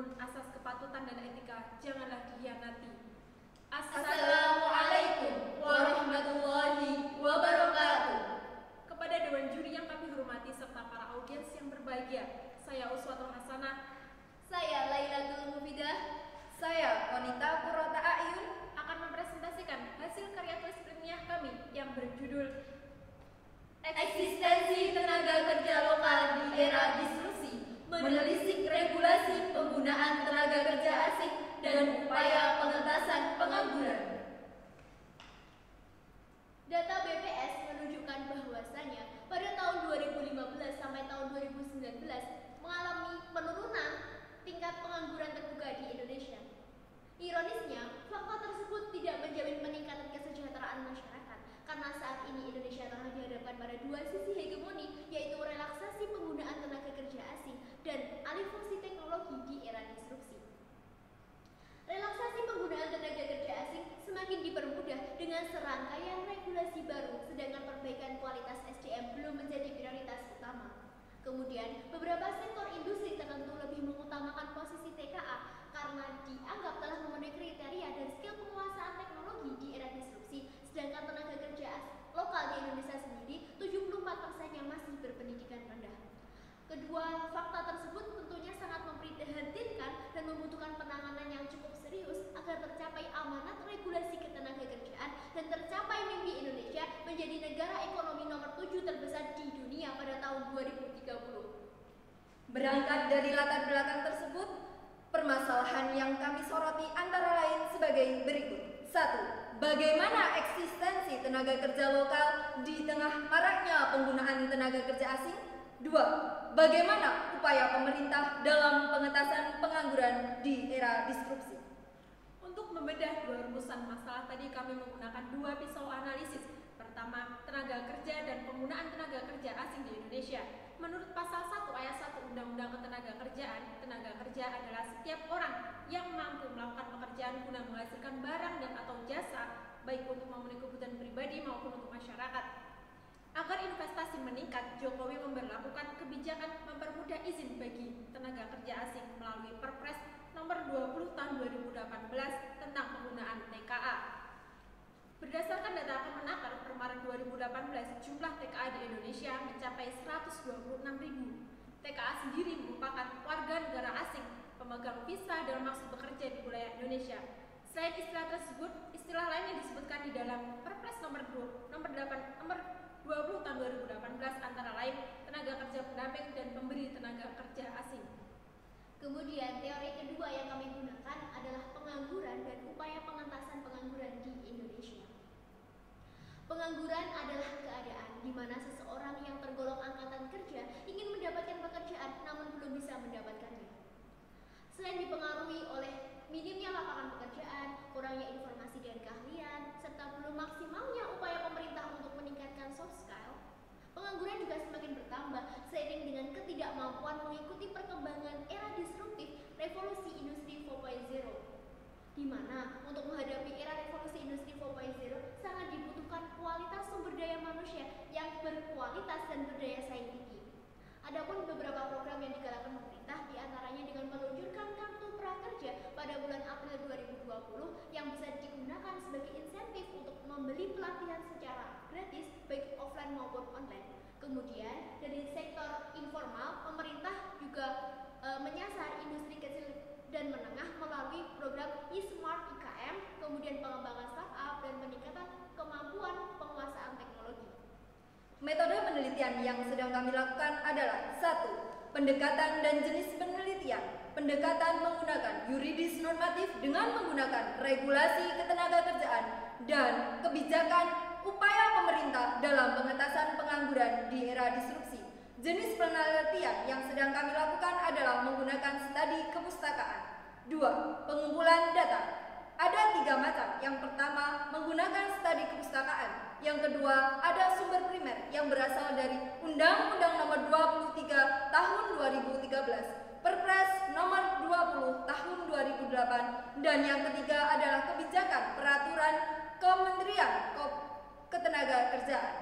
namun asas kepatutan dan etika janganlah dikhianati. Assalamualaikum warahmatullahi wabarakatuh. Kepada Dewan Juri yang kami hormati serta para audiens yang berbahagia, saya Uswatul Hasanah, saya Lailatul Mufidah, saya Konita Purwata Ayun akan mempresentasikan hasil karya tulis ilmiah kami yang berjudul Eksistensi Tenaga Kerja Lokal di Era Disrupsi, Menelisik Regulasi Penggunaan Tenaga Kerja Asing dan Upaya Pengentasan Pengangguran. Data BPS menunjukkan bahwasanya pada tahun 2015 sampai tahun 2019 mengalami penurunan tingkat pengangguran terbuka di Indonesia. Ironisnya, fakta tersebut tidak menjamin peningkatan kesejahteraan masyarakat karena saat ini Indonesia tengah dihadapkan pada dua sisi hegemoni, yaitu relaksasi penggunaan tenaga kerja asing dan alih fungsi teknologi di era disrupsi. Relaksasi penggunaan tenaga kerja asing semakin dipermudah dengan serangkaian regulasi baru, sedangkan perbaikan kualitas SDM belum menjadi prioritas utama. Kemudian, beberapa sektor industri tertentu lebih mengutamakan posisi TKA karena dianggap telah memenuhi kriteria dan skill penguasaan teknologi di era disrupsi, sedangkan tenaga kerja lokal di Indonesia sendiri 74% yang masih berpendidikan rendah. Kedua fakta tersebut tentunya sangat memprihatinkan dan membutuhkan penanganan yang cukup serius agar tercapai amanat regulasi ketenagakerjaan dan tercapai mimpi Indonesia menjadi negara ekonomi nomor 7 terbesar di dunia pada tahun 2030. Berangkat dari latar belakang tersebut, permasalahan yang kami soroti antara lain sebagai berikut. 1. Bagaimana eksistensi tenaga kerja lokal di tengah maraknya penggunaan tenaga kerja asing? 2. Bagaimana upaya pemerintah dalam pengentasan pengangguran di era disrupsi? Untuk membedah dua rumusan masalah tadi, kami menggunakan dua pisau analisis. Pertama, tenaga kerja dan penggunaan tenaga kerja asing di Indonesia. Menurut pasal 1 ayat 1 Undang-Undang Ketenagakerjaan, tenaga kerja adalah setiap orang yang mampu melakukan pekerjaan guna menghasilkan barang dan atau jasa, baik untuk memenuhi kebutuhan pribadi maupun untuk masyarakat. Agar investasi meningkat, Jokowi memberlakukan kebijakan mempermudah izin bagi tenaga kerja asing melalui Perpres nomor 20 tahun 2018 tentang penggunaan TKA. Berdasarkan data Kemenaker per Maret 2018, jumlah TKA di Indonesia mencapai 126.000. TKA sendiri merupakan warga negara asing pemegang visa dalam maksud bekerja di wilayah Indonesia. Selain istilah tersebut, istilah lain yang disebutkan di dalam Perpres nomor 20 tahun 2018 antara lain tenaga kerja pendamping dan pemberi tenaga kerja asing. Kemudian teori kedua yang kami gunakan adalah pengangguran dan upaya pengentasan pengangguran di Indonesia. Pengangguran adalah keadaan di mana seseorang yang tergolong angkatan kerja ingin mendapatkan pekerjaan namun belum bisa mendapatkannya. Selain dipengaruhi oleh minimnya lapangan pekerjaan, kurangnya informasi dan keahlian, serta belum maksimalnya upaya pemerintah untuk meningkatkan soft skill, pengangguran juga semakin bertambah seiring dengan ketidakmampuan mengikuti perkembangan era disruptif revolusi industri 4.0, di mana untuk menghadapi era revolusi industri 4.0 sangat dibutuhkan kualitas sumber daya manusia yang berkualitas dan berdaya saing tinggi. Adapun beberapa program yang digalakkan pemerintah diantaranya dengan meluncurkan kartu prakerja pada bulan April 2020 yang bisa digunakan sebagai insentif untuk membeli pelatihan secara gratis baik offline maupun online. Kemudian dari sektor informal, pemerintah juga menyasar industri kecil dan menengah melalui program e-smart IKM, kemudian pengembangan startup dan peningkatan kemampuan penguasaan teknologi. Metode penelitian yang sedang kami lakukan adalah 1. Pendekatan dan jenis penelitian. Pendekatan menggunakan yuridis normatif dengan menggunakan regulasi ketenagakerjaan dan kebijakan upaya pemerintah dalam pengentasan pengangguran di era disrupsi. Jenis penelitian yang sedang kami lakukan adalah menggunakan studi kepustakaan. 2. Pengumpulan data. Ada 3 macam. Yang pertama, menggunakan studi kepustakaan. Yang kedua, ada sumber primer yang berasal dari Undang-Undang Nomor 23 Tahun 2013, Perpres Nomor 20 Tahun 2008, dan yang ketiga adalah kebijakan peraturan Kementerian Ketenagakerjaan.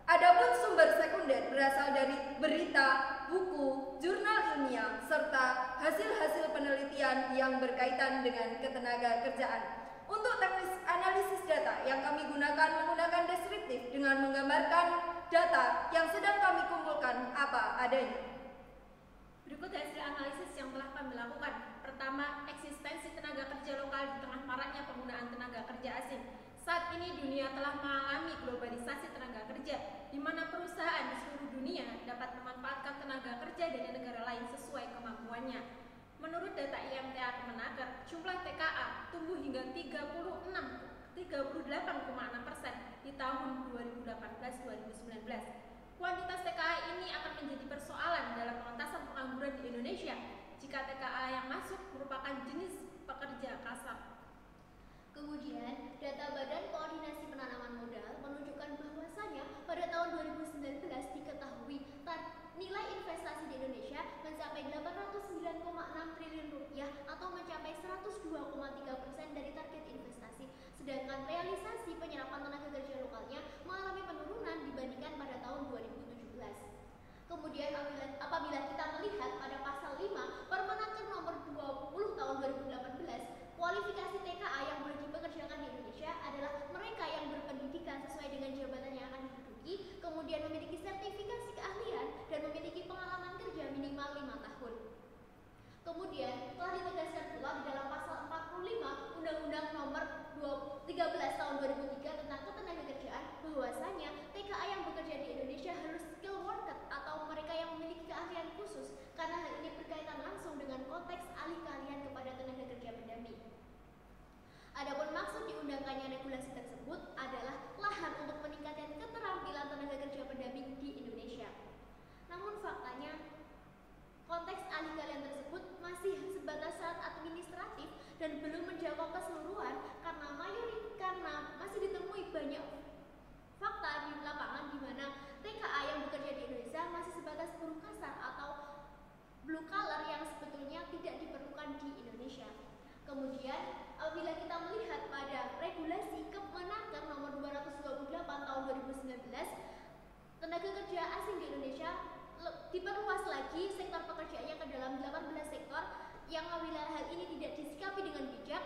Adapun sumber sekunder berasal dari berita, buku, jurnal ilmiah, serta hasil-hasil penelitian yang berkaitan dengan ketenagakerjaan. Untuk teknis analisis data yang kami gunakan menggunakan deskriptif dengan menggambarkan data yang sedang kami kumpulkan apa adanya. Berikut hasil analisis yang telah kami lakukan. Pertama, eksistensi tenaga kerja lokal di tengah maraknya penggunaan tenaga kerja asing. Saat ini dunia telah mengalami globalisasi tenaga kerja, di mana perusahaan di seluruh dunia dapat memanfaatkan tenaga kerja dari negara lain sesuai kemampuannya. Menurut data IMTA Kemenaker, jumlah TKA tumbuh hingga 38,6% di tahun 2018-2019. Kuantitas TKA ini akan menjadi persoalan dalam pengentasan pengangguran di Indonesia jika TKA yang masuk merupakan jenis pekerja kasar. Kemudian, data Badan Koordinasi Penanaman Modal menunjukkan bahwasanya pada tahun 2019 diketahui nilai investasi di Indonesia mencapai 809,6 triliun rupiah atau mencapai 102,3% dari target investasi. Sedangkan realisasi penyerapan tenaga kerja lokalnya mengalami penurunan dibandingkan pada tahun 2017. Kemudian apabila kita melihat pada pasal 5 Permenaker nomor 20 tahun 2018, kualifikasi TKA yang boleh dipekerjakan di Indonesia adalah mereka yang berpendidikan sesuai dengan jabatan yang akan diduduki, kemudian memiliki sertifikasi keahlian dan memiliki pengalaman kerja minimal 5 tahun. Kemudian telah ditegaskan pula di dalam pasal 45 Undang-Undang nomor 13 tahun 2003 tentang ketenagakerjaan bahwasanya TKA yang bekerja di Indonesia harus skill worker atau mereka yang memiliki keahlian khusus, karena hal ini berkaitan langsung dengan konteks alih keahlian kepada tenaga kerja pendamping. Adapun maksud diundangkannya regulasi tersebut adalah lahan untuk peningkatan keterampilan tenaga kerja pendamping di Indonesia. Namun faktanya konteks alih keahlian tersebut masih sebatas syarat administratif dan belum menjangkau keseluruhan karena masih ditemui banyak fakta di lapangan di mana TKA yang bekerja di Indonesia masih sebatas buruh kasar atau blue collar yang sebetulnya tidak diperlukan di Indonesia. Kemudian apabila kita melihat pada regulasi Kemenaker nomor 228 tahun 2019, tenaga kerja asing di Indonesia diperluas lagi sektor pekerjaannya ke dalam 18 sektor yang apabila hal ini tidak disikapi dengan bijak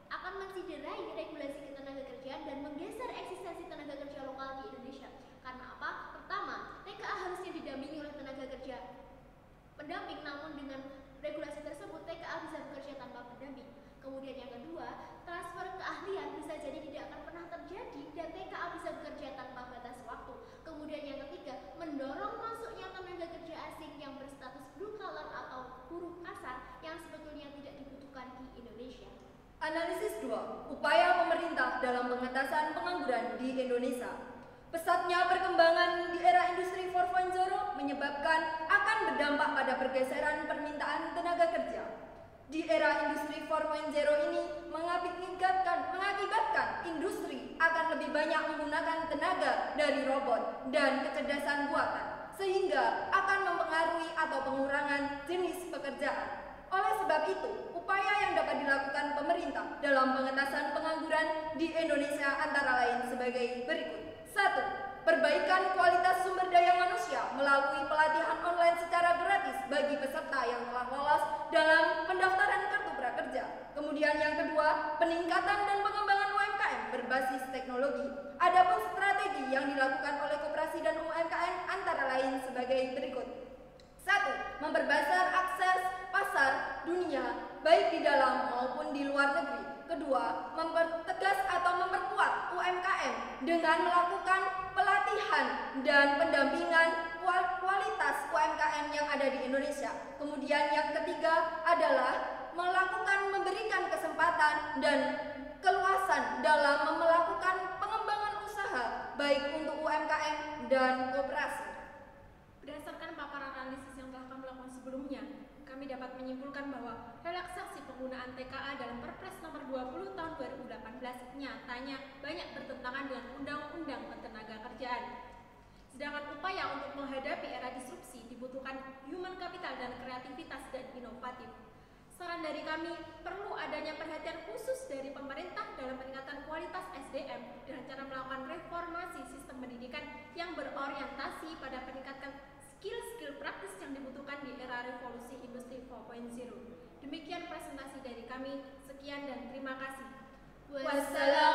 akan mensiderai regulasi ketenagakerjaan dan menggeser eksistensi tenaga kerja lokal di Indonesia. Karena apa? Pertama, TKA harusnya didampingi oleh tenaga kerja pendamping, namun dengan regulasi tersebut TKA bisa bekerja tanpa pendamping. Kemudian yang kedua, transfer keahlian bisa jadi tidak akan pernah terjadi dan TKA bisa bekerja tanpa batas waktu. Kemudian yang ketiga, mendorong masuknya tenaga kerja asing yang berstatus blue collar atau buruh kasar yang sebetulnya tidak dibutuhkan di Indonesia. Analisis 2. Upaya pemerintah dalam pengentasan pengangguran di Indonesia. Pesatnya perkembangan di era industri 4.0 menyebabkan akan berdampak pada pergeseran permintaan tenaga kerja. Di era industri 4.0 ini mengakibatkan industri akan lebih banyak menggunakan tenaga dari robot dan kecerdasan buatan, sehingga akan mempengaruhi atau pengurangan jenis pekerjaan. Oleh sebab itu, upaya yang dapat dilakukan pemerintah dalam pengentasan pengangguran di Indonesia antara lain sebagai berikut. 1. Perbaikan kualitas sumber daya manusia melalui pelatihan online secara gratis bagi peserta yang telah lolos dalam pendaftaran kartu prakerja. Kemudian yang kedua, peningkatan dan pengembangan UMKM berbasis teknologi. Adapun strategi yang dilakukan oleh koperasi dan UMKM antara lain sebagai berikut. 1. Memperbesar akses pasar dunia baik di dalam maupun di luar negeri. Kedua, mempertegas atau memperkuat UMKM dengan melakukan pelatihan dan pendampingan kualitas UMKM yang ada di Indonesia. Kemudian yang ketiga adalah memberikan kesempatan dan keluasan dalam melakukan pengembangan usaha baik untuk UMKM dan koperasi. Berdasarkan paparan analisis yang telah kami lakukan sebelumnya, kami dapat menyimpulkan bahwa relaksasi penggunaan TKA dalam Perpres nomor 20 tahun 2018 nyatanya banyak bertentangan dengan Undang-Undang Ketenagakerjaan. Sedangkan upaya untuk menghadapi era disrupsi dibutuhkan human capital dan kreativitas dan inovatif. Saran dari kami, perlu adanya perhatian khusus dari pemerintah dalam peningkatan kualitas SDM dengan cara melakukan reformasi sistem pendidikan yang berorientasi pada peningkatan 4.0. Demikian presentasi dari kami. Sekian dan terima kasih. Wassalam.